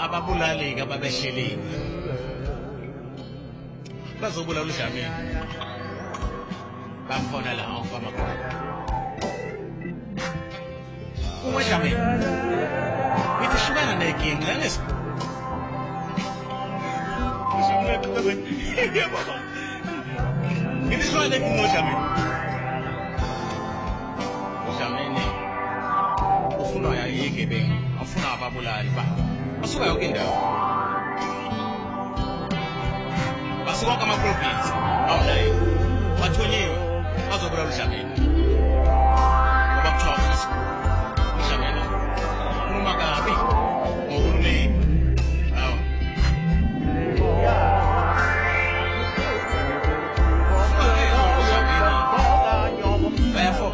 ababulali ababehleli bazobulala uDlamini bamfona la awufama khona uDlamini ngithi hlukana neking ngalesi ngithi hlukana neking uDlamini ufuna yayigebengu afuna ababulali ba basuka yonke indawo basuka kama-province awulayo bathonyiwe bazobulala uDlamini ngoba kuthiwa uDlamini ukhuluma kabi ngohulumeni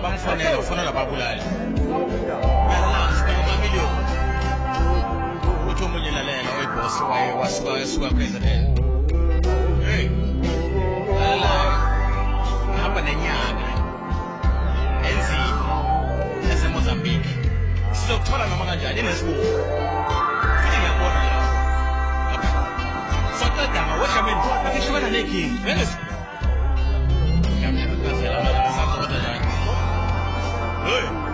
bamfonela ufonela ababulali umunye lalela oyibhosi wasuka president hey hamba nenyanga enzima yaseMozambique sizokuthola noma kanjani inesibungu futhi ngiyabona lapho saqeda ngaweShameni akehlukana neking ngeke ngiyamnyakazela manje sazoda njani hey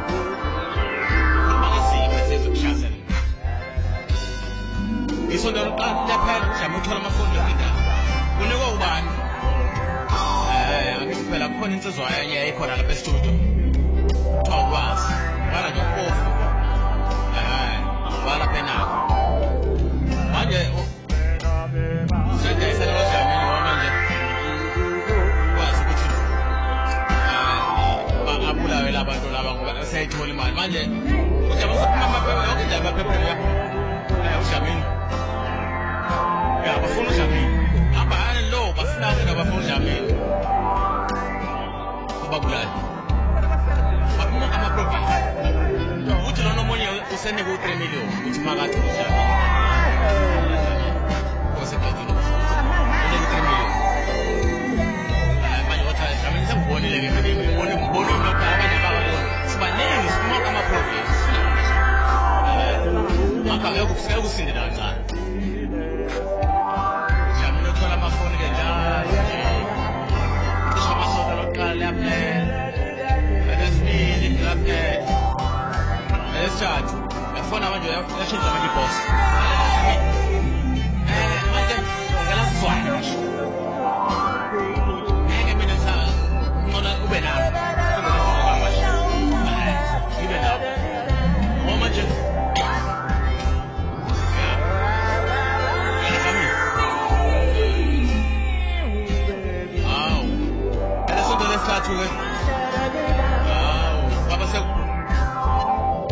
isonto lokuqala laphela uDlamini uthola amafoni lokindaba kunikwa ubani angithi phela kukhona insizwa yayikhona lapha estudio kuthiwa ukwazi bala nokhofu bala phenako manje sede manje ujabu sokuphuma amaphepha yonke nje amaphepha ya uJamini ya bafuna uJamini abanye lo bafuna ke bafuna uJamini kubabulali bakuma ama-problem uthi lona omunye usene ku 3 million uthi phakathi uJamini kosebenzile une 3 million manje wathi Jamini sekubonile ke manje ngibone lokho abanye ababona sibaningi simoka ama-problem ngakho ngeke kufike kusindela kancane Jamini uthola amafoni ke njalo nje isho amasoka lokuqala liyaphela elesibili liyaphela elesithathu yafona manje yashintsha manje iboss manje ngela sizwana ngeke mina ngona ube nabo ibe nabo ngoma nje Satu ke. Baba se.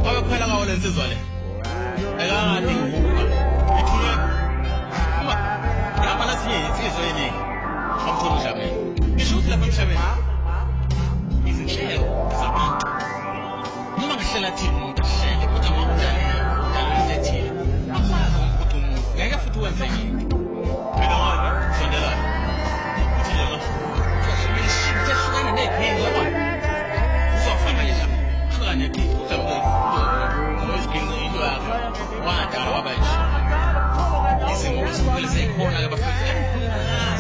Baba phela ngawo lensizwa le. Ekangani ukuba. Ithule. Uma. Ngaba lathi insizwa yeningi. Kamtholo Jamini. Ngisho ukuthi lapha emhlabeni. Izinhlelo zabantu. Noma ngihlela thini umuntu ahlele kodwa mawudala into ethile. Akwazi ukuthi umuntu ngeke futhi wenze into. Mina ngona sondela. Uthi yena nephini yabona uzofaka nje lapha khanye uzawuba nozigingo into yakho wadala waba nje izimo ziphelise ikhona ke bafike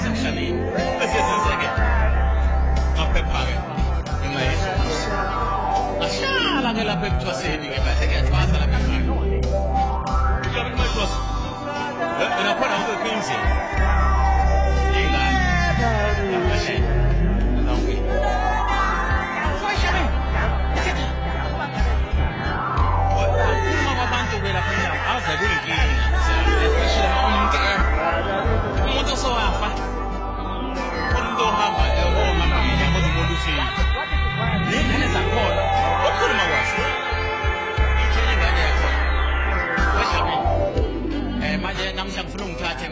semhlabeni bese senzeke ngaphepha ke imayeso ahlala ke lapha ekuthwaseni ke bese kuyathwasa lapha ekhaya uyabe kumathwasa wena khona uzophindze ingane yabashe umuntu osowafa umuntu ohamba ohambile kodwa umuntu ufile nengane zakhona ukhuluma kwazo ithele ingane yakho weJamini manje namhla ngifuna ungithathe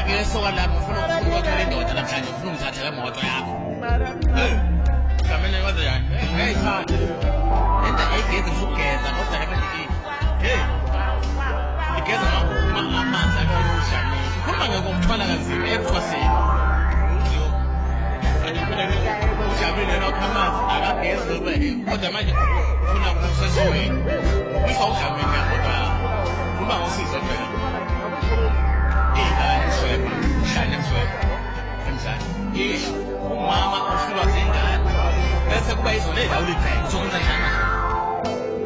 ngesoka lapho ngifuna ukuthola indoda namhlanje ngifuna ungithathe ngemoto yakho Jamini waze yani ngiyayithatha enda ayigezi ngizugeza kodwa lapha ngithi hey igeza amanzi akho uJamini khuluma ngokuthwala kanzima ekuthwaseni uJamini yena ukhamanzi akagezi kodwa manje ufuna ukusesweni uyifa uJamini kodwa kuba ngosizo phela ingane sweba shane sweba emzani yisho umama uhlulwa zingane bese kuba izona ezawula ibheke uzokwenza njani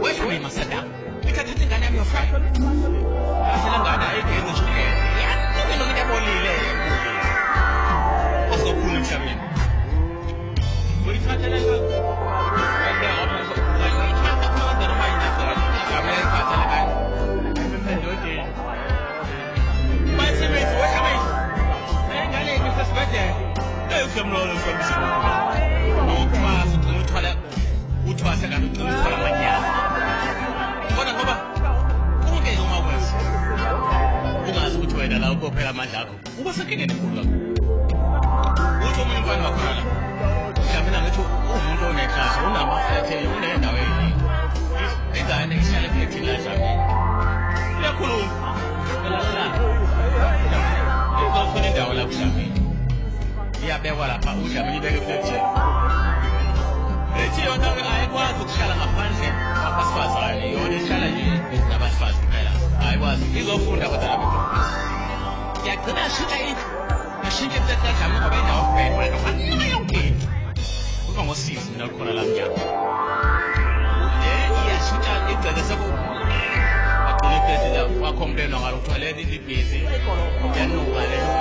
wesho mina sadam ikhathatha ingane yami yofaka asela ngane ayigezi shukeza yakuke nomuntu ebolile asokhuna emhlabeni uyithathele uthwase kanti uthwala amanyama kodwa ngoba ungeke uma kwenza ungazi ukuthi wena la ubophela amandla akho uba senkingeni enkulu kakhulu uthi omunye umfana wakhona la Jamini ngithi umuntu onekhaya unamafethe unendawo eyiningi ingane ihlale ephethini la Jamini uyakhuluma uzofuna indawo la kuJamini iyabekwa lapha uJamini ibeke eflethini lethi yona ayikwazi ukuhlala ngaphandle abasifazane yona ihlala nje nabafazi kuphela ayikwazi izofunda kodwa lapho yagcina ashintsha impetha Jamini ngoba indawo kuphela wena ufanele yonkinto kuba ngosizi mina likhona la mnyango iyashintsha igceke agcina impetha la wakho umntwana ngalo toilet libhizi uyanuka lelo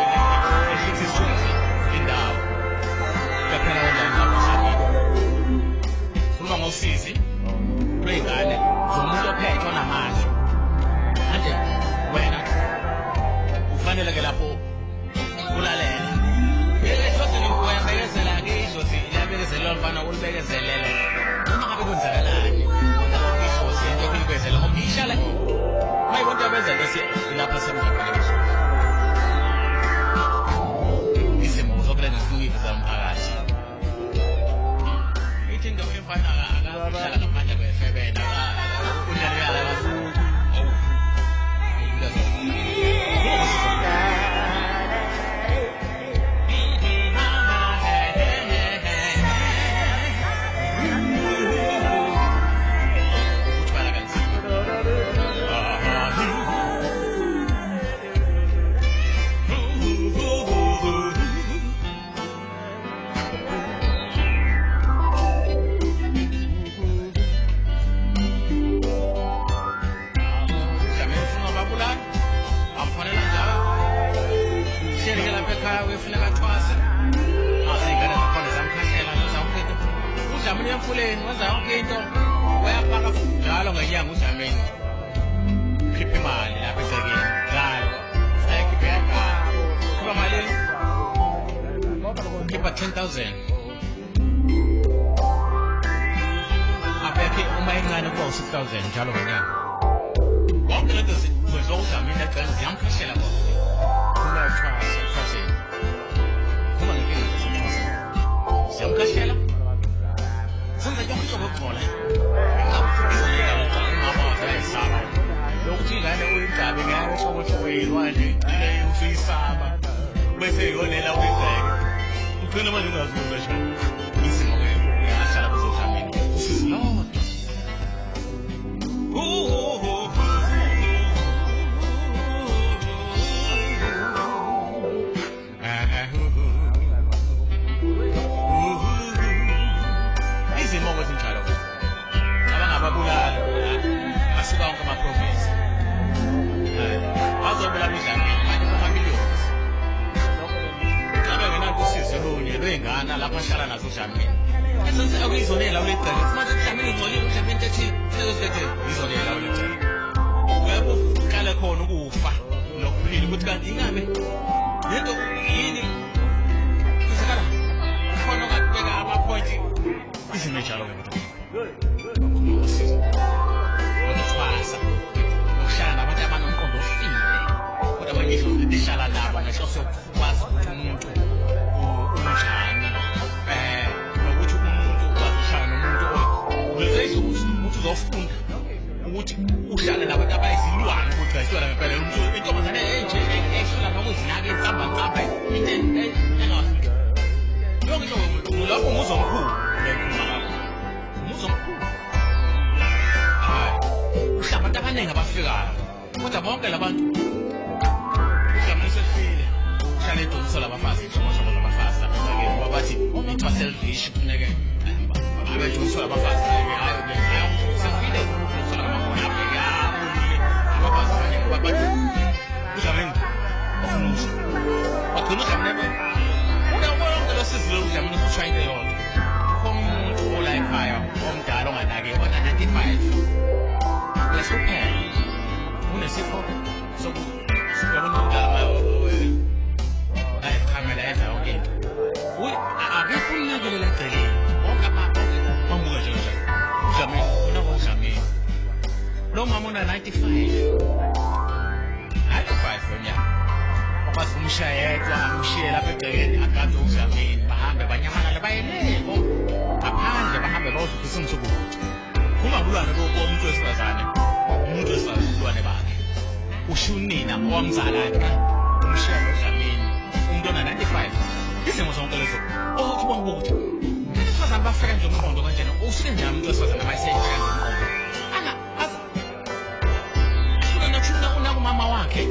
eshithi isithunzi indawo kaphela wena ngosizi lwengane zomuntu ophethwe namandla manje wena ufanele ke lapho ulalela yeke shothi nikwembekezela ke isho siyabekezelela mfana ulibekezelela noma kwenzakalani inhloso yento kuyivezela ngoba ishala mayibona abenza bese lapha semhlabeni isimo zokulenza isinikeza zamphakathi ithi into efana akahlala ngaphandle kwefebena unjalo yala emfuleni wenza yonke into uyapaka njalo ngenyanga uDlamini khipha imali lapha esekeni njalo sayikhipha khipha imali khipha 10,000 apha uma incane kuba 6,000 njalo ngenyanga wonke lento zenziwa uDlamini eqala ziyamkhashela bona uma ethwasa uma ngeke ziyamkhashela senza yonke into ngokugcola ingabufundisa umama wasayisaba lokuthi ingane uyingabe ngeke sokuthi uyilwane ile usuyisaba bese yonela uyizeke ugcina manje ungazuza nje isimo ke uyahlala kuzoDlamini usizilodo ngana lapha hlala nazo uDlamini esenze akuyizonela ulecela manje uDlamini ngcolile uDlamini ethi sezothethe izonela ulecela yebo kale khona ukufa nokuphila ukuthi kanti ingabe lento yini kusakala khona ukubeka ama-point izimo njalo ke ukuthwasa ukuhlala nabantu abanomqondo ofile kodwa abanye ihlala nabo ngenhloso yokwazi ukuthi umuntu unjani nokuthi umuntu wazihlala nomuntu umuntu uzofunda ukuthi uhlala nabantu abayizilwane ukuthi ayiswela ngempela umuntu intombazane enje ehlala nokuzinaka insamba into engafiki yonke into lapho umuzi omkhulu lekhuluma ngakho umuzi omkhulu uhlala abantu abaningi abafikayo kodwa bonke labantu uDlamini sefile uhlala edonisa labafazi ishomo labafazi lapha bathi ithiwa selfish kufuneke abedonisa labafazi sefile udonisa lamabona abheke abafazi abanye bathi uDlamini ofunusa bagcina uDlamini unabona losizi loDlamini usushaya into yodwa komuntu ola ekhaya omdala onganake ona 95 lesikuphela unesifo sokubona umdala ayikhamela enza yonke into akekho unakelela eceleni bonke abantu bamuka nje uDlamini uDlamini lo mama una 95 yonyaka wakwazi umshayedwa amshiye lapha egcekeni agade uDlamini bahambe banyamalala bayeleko ngaphandle bahambe bayozufisa umsukuthi uma kulwana lokho umuntu wesifazane ulwane bakhe usho unina owamzala umshiya uDlamini umuntu ona 95 izimo zonke lezo ukubona ukuthi abesifazane bafika nje umqondo kanjena usenjani umuntu wesifazane mayisefika nje umqondo una kumama wakhe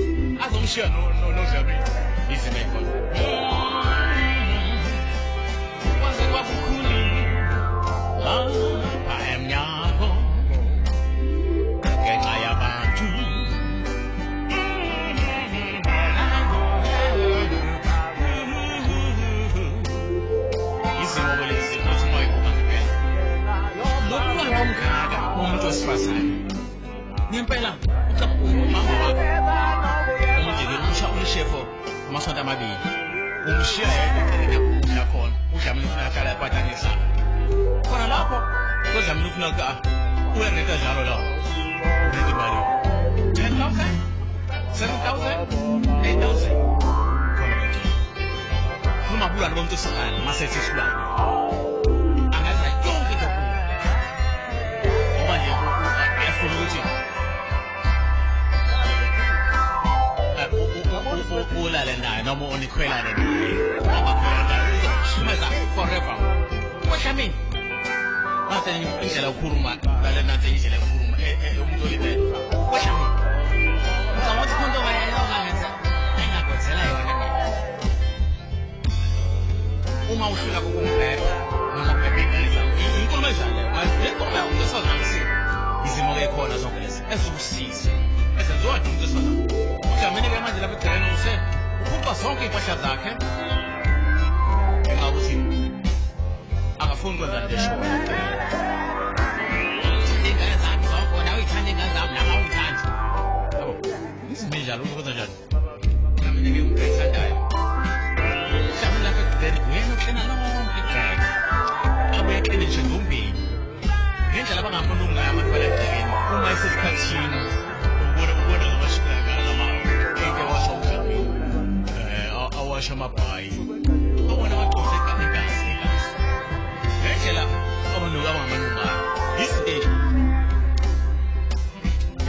azomshiya noDlamini izimo ekhona kwaze kwabukhuli emnyango ngenxa yabantu izimo lezi ukuthi mayibuka ngempela lokubanga umkhaka umuntu wesifazane ngempela umama wakhe umjikile umshefo amasonto amabili umshiya yedwa eceleni ukudla khona uDlamini ufuna ahlala ephathane isaba khona lapho Cosa mi ufuna ka? Uya ngeta njalo la. Ngeti mali. 10,000? 7,000? 8,000? Khona nje. Noma bula nomuntu sangana masethi silwana. Angaza yonke into kuyo. Ngoba nje uyafuna ukuthi ulale naye noma unikhwelane naye. Uzoshumeza forever. What I mean? Mase indlela ukukhuluma ngale nansi indlela ukukhuluma umuntu olive. What I mean? Ngoba umuntu wayena ongayenza engakwenzela yona mina. Uma ufika kokumphetha noma ubhekisa inkulumo enjalo lenkulumo umuntu osazangisile izimo ekhona zonke lezi ezokusiza ezenziwa umuntu osazana mhlawumbe ke manje lapha egcekeni use ukhupha zonke impahla zakhe engakuthi akafuni kwenza nje show ingane zami zonke nawe uyithanda ingane zami nama uyithanda yabo izimo enjalo ukwenza njalo mhlawumbe ke umuntu ethandayo mhlawumbe lapha egcekeni uyena uklena lonke igceke abuye eklene nje ngombili ngendlela abangafuna ukungayo amatwala egcekeni uma esesikhathini ubona ngamashikanga eke washa umhlawumbe awasha amabhayi abona abaqosa igazi ngendlela abantu abangamanungayo yisiteji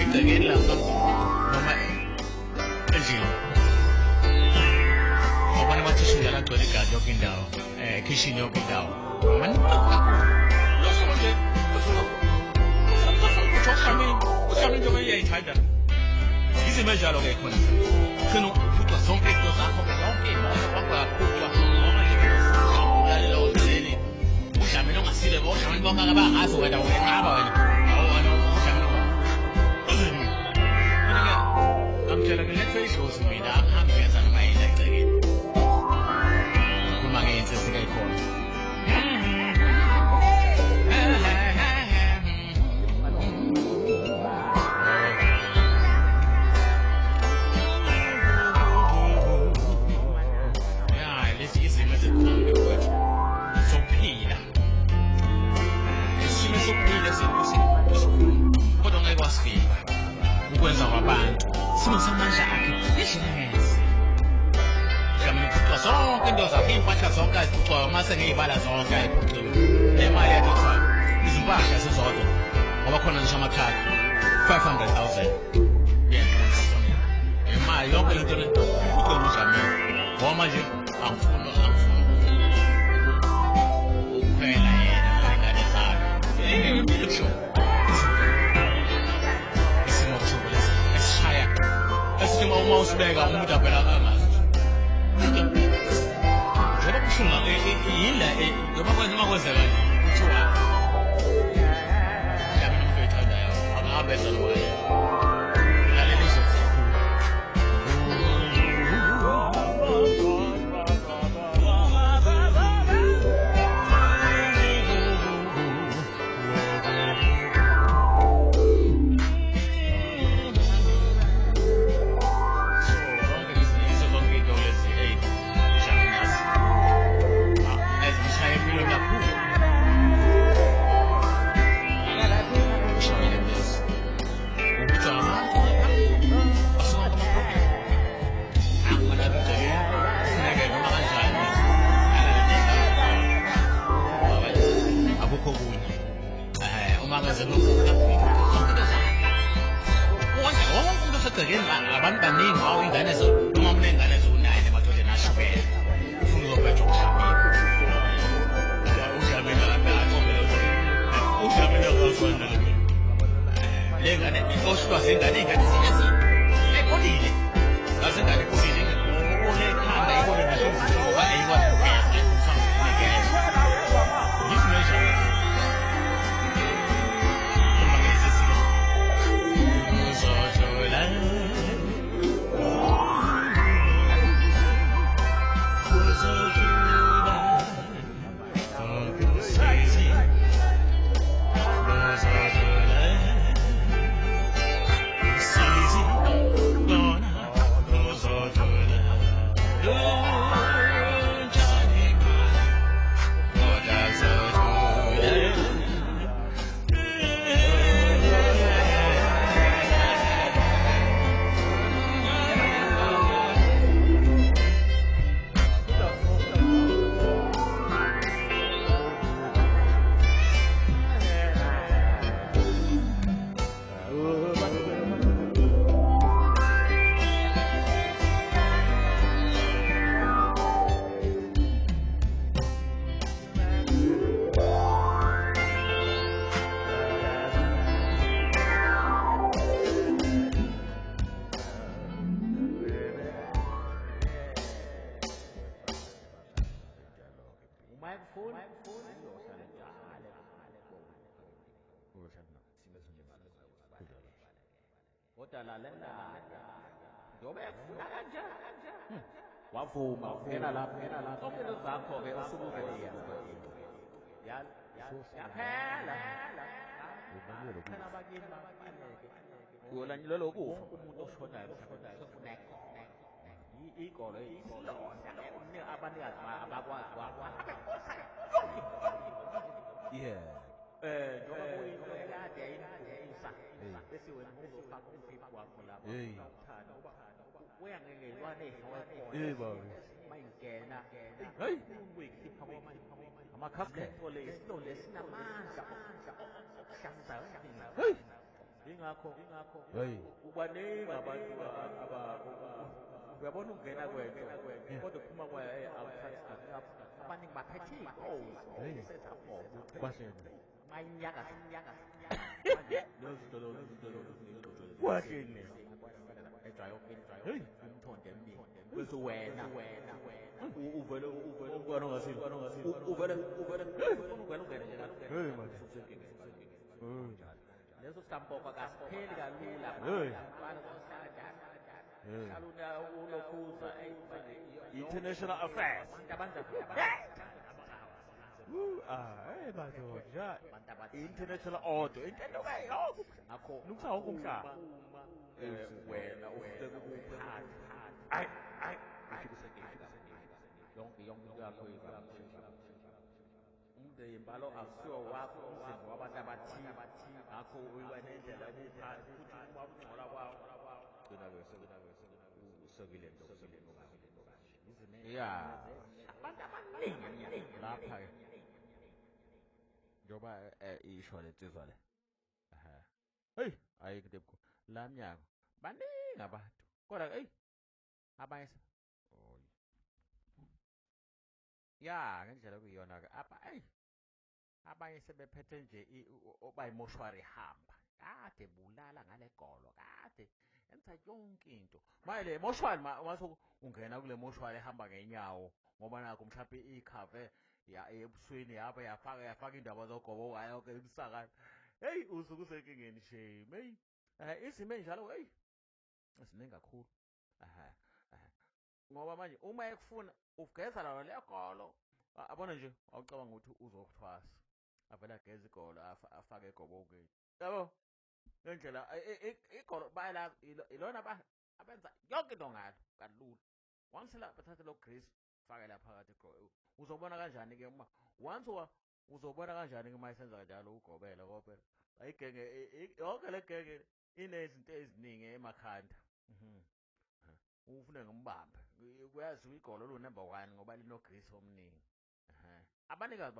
egcekeni lapha noma endlini abana bathisha njalo agcwele igazi yonke indawo kitchen yonke indawo lokho nje uhlame njengoba iyayithanda izimo enjalo ke khona khona ukhupha zonke izinto zakho zonke imoto wakwakhupha noma nje ulalela odleleni udlamini ongasile bo udlamini bonke abangazi wena uyenqaba wena awona udlamini amtshela ke lethe ishozi mina angihambe ngenza noma yini egcekeni uma ngenze sikayikhona ukwenza kwabantu simo samandla akhe ishenenze jamani kupha zonke into zakhe impahla zonke aziphucwa mase ngeyibala zonke ayiphuciwe nemali yakhe izimpahla sezodwa ngoba khona nje amakhadi 500,000 imali yonke into le ukwenza jamani ngoba manje angifuna ukhwela yena ngane zakhe impilo show Estima uma usibeka umuntu aphela kangazi. Njengoba kushunga yila ngoba kwenza uma kwenzeka kuthiwa yami umuntu oyithandayo akabenza nowaye. Lalela izokukhulu. Abantu baningi awu ingane zo noma mune ingane zo naye emadoda nashukela ufuna uzobetha ukushamila ushamila akafana le ngane ifoshwa zingane ziyezi ekolile ngazingane ekolile ubone ekhanda ibone nasho ngoba ayikwazi ukugeza ufanga ukugeza yismeasure Easy. uyohlala njalo uyohlala khuzela kodwa lalela njobe kufuna kanje wavuma ungena lapha zonke lezi zakho-ke osuke uzoyenza yaphela phela abakini babaleke uyolanyulelwa ukufa umuntu oshonayo sekunekhono ikolo isilonda abanikazi abakwazi njengoba kuyinto ekade yayimfusa bese wena uzofaka umphimbo wakho lapha uthanda uba kuya ngelwane ey'hloko mayingena uyikhipha amakhaskheto lesilo lesinamandla okuhlamuzayo ingakho kubaningi abantu uyabona ungena kwento kodwa kuphuma abaningi baphethe iy'nkozi sezabhoba mayinyakaza kwahleni umthonde emningi bese wena uvele leso sampoka kasipheli kalula ulokhuza International affairs. International order. wena ufike kuphatha yonke into yakho umzimbalo akusiwo wakho umzimba wabantu abathile ngakho uyiba nendlela yokuphatha futhi uma ukungcola kwawo gcina-ke usekile nto abantu abaningi Lapha-ke njengoba isho le nsizwa le heyi ayikho into ebukhulu la mnyango baningi abantu kodwa eyi abanye ngendlela okuyiyona-ke eyi abanye sebephethe nje bayimoshwari hamba kade bulala ngale golo kade enza yonke into manje le moshwari mase ungena kule moshwari ehamba ngenyawo ngoba nakho mhlawumbe ikhave ebusweni yafaka indaba zogobo yonke imsakala heyi usuke usenkingeni shame heyi izimo ey'njalo heyi ziningi kakhulu ngoba manje uma ekufuna ugeza lalo legolo abona nje awucabanga ukuthi uzokuthwasa avele ageza igolo afake egobokweni yabo ngendlela igolo bayalazi ilona abenza yonke into ngalo kalula once la bathathe lo grease fake la phakathi uzobona kanjani-ke uma once uzobona kanjani-ke uma isenza kanjalo ugobela kopela ayigenge yonke le genge inezinto eziningi emakhanda ufune ngimbambe kuyaziwa igolo lu-number 1 ngoba linogrisi omningi abanikazi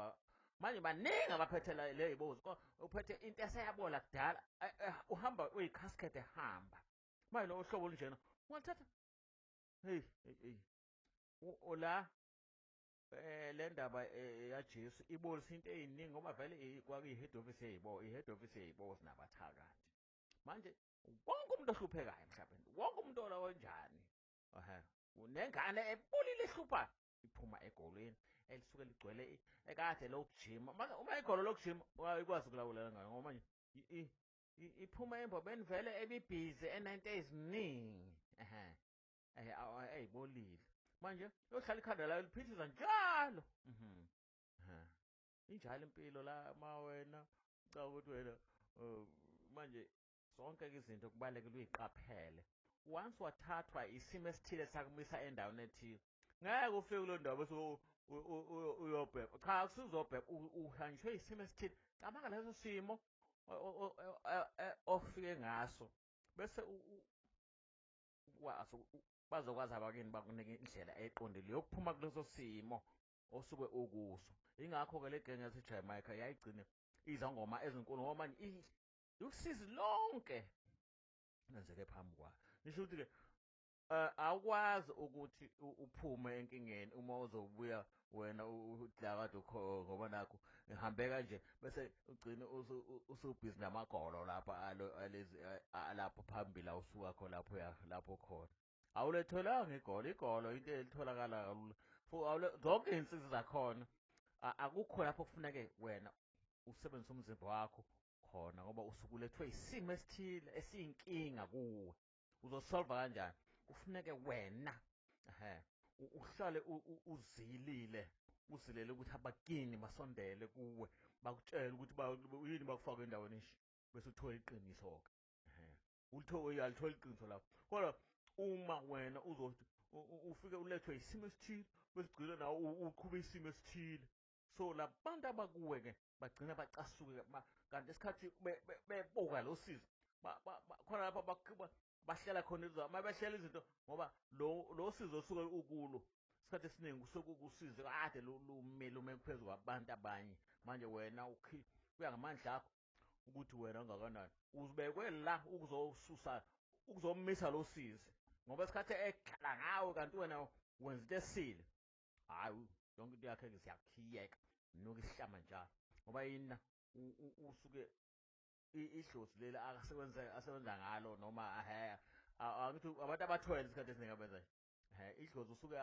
manje baningi abaphethe ley'bozi uphethe into eseyabola kudala uhamba uyikhasket ehamba manje lo hlobo olunjena ungalithatha heyi la le ndaba yajesu ibolisa into ey'ningi ngoba vele kwakuyi-head office yey'bozi nabathakathi manje wonke umuntu ohluphekayo emhlabeni wonke umuntu olawenjani nengane ebolile ehluphayo iphuma egolweni elisuke ligcwele ekade lokujima uma igolo lokujima ikwazi ukulawula ngayo ngoba manje iphuma embobeni vele ebibhizi enento eziningi ey'bolile manje yohlala ikhanda layo liphithiza njalo injalo impilo la ma wena ucaba ukuthi wena manje zonke-ke izinto kubalulekile uyiqaphele once wathathwa isimo esithile sakumisa endaweni ethile ngeke ufike kulo ndawo bese uyobhebha cha akusuzobhebha uhanjiswe isimo esithile cabanga leso simo ofike ngaso bese bazokwazi abakini bakunike indlela eqondile yokuphuma kuleso simo osuke ukuso ingakho-ke le genge yaseJamaica yayigcine izangoma ezinkulu ngoba manje usizi lonke lenzeke phambi kwayo nisho ukuthi-ke awukwazi ukuthi uphume enkingeni uma uzobuya wena udlakade ngoba nakho ngihambe kanje bese ugcine usubhizi namagolo lapha lapho phambili awusuka khona lapho khona awuletholanga igolo into elitholakala kalula zonke iy'nsizi zakhona akukho lapho kufuneke wena usebenzise umzimba wakho khona ngoba usuke ulethwe isimo esithile esiyinkinga kuwe. Uzosolva kanjani? Kufuneke wena uhlale uzilile ukuthi abakini basondele kuwe bakutshele ukuthi yini bakufaka endaweni enje bese uthola iqiniso-ke. Uyalithola iqiniso lapho. Kodwa uma wena uzothi ufike ulethwe isimo esithile bese ugcina nawe uqhube isimo esithile, so labantu abakuwe-ke bagcina bacasuke kanti esikhathi bebuka lo sizo khona lapho bahlela khona uma behlela izinto ngoba lo sizo osuke ukulo isikhathi esiningi kusuke kusize kade lume phezu kwabantu abanye. Manje wena kuya ngamandla akho ukuthi wena ungakanani uzibekwe la ukuzomisa lo sizi, ngoba isikhathi ekhala ngawe kanti wena wenza into esile, hayi yonke into yakhe ziyakhiyeka nuka isihlama njalo ngoba yini na usuke idlozi leli asebenza ngalo noma angithi abantu abathwele isikhathi esiningi abenza idlozi usuke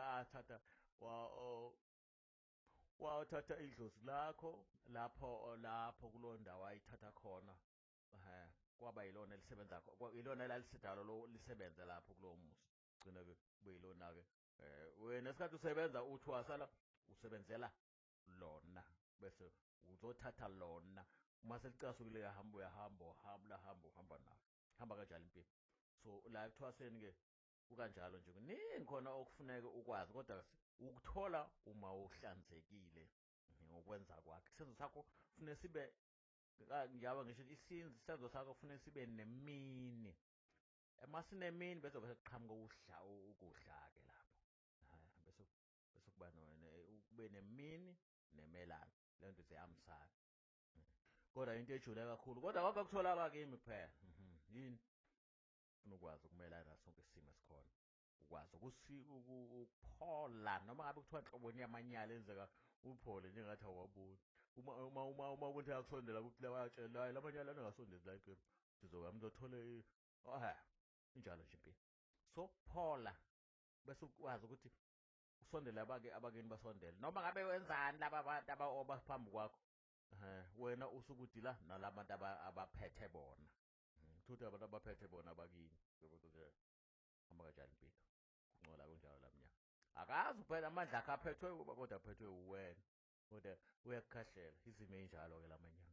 wathatha idlozi lakho lapho kulowo ndawo ayithatha khona kwaba yilona elisebenza ilona elalisidala lisebenze lapho kulowo muzi, gcina-ke kube yilona-ke wena isikhathi usebenza uthi wasala usebenzela lona bese uzothatha lona uma selicasukile uhamba nalo, hamba kanjalo impilo. So la ekuthwaseni-ke kukanjalo nje kuningi khona okufuneka ukwazi kodwa ukuthola uma uhlanzekile ngokwenza kwakhe. Isenzo sakho kufanele sibe njalo ngisho isenzo sakho kufanele sibe nemini, sinemini bese kuqhamuka ukudla-ke lapho bese kuba kube nemini nemelanga, leyo nto ziyahambisana. Kodwa into ejule kakhulu kodwa kwaba kutholakala kimi kuphela yini ufuna ukwazi ukumelana naso sonke isimo esikhona, ukwazi ukuphola noma ngabe kuthiwa nhloboni yamanyala enzeka uphole njengathi awaboni. Uma ukuthi akusondela ukuthi lawayatshela hayi lamanyala angasondeli la empilo sizothole injalo nje impilo. So phola bese ukwazi ukuthi usondele abakini basondele noma ngabe wenzani laba bantu abaphambi kwakho, wena usuke udila nalabantu abaphethe bona, ukuthi abantu abaphethe bona abakini hamba kanjalo impilo kuncola kunjalo lamnyama. Akazi phela amandla akho aphethwe kodwa aphethwe uwena, kodwa uyakukhahlela izimo ey'njalo-ke lamanyama.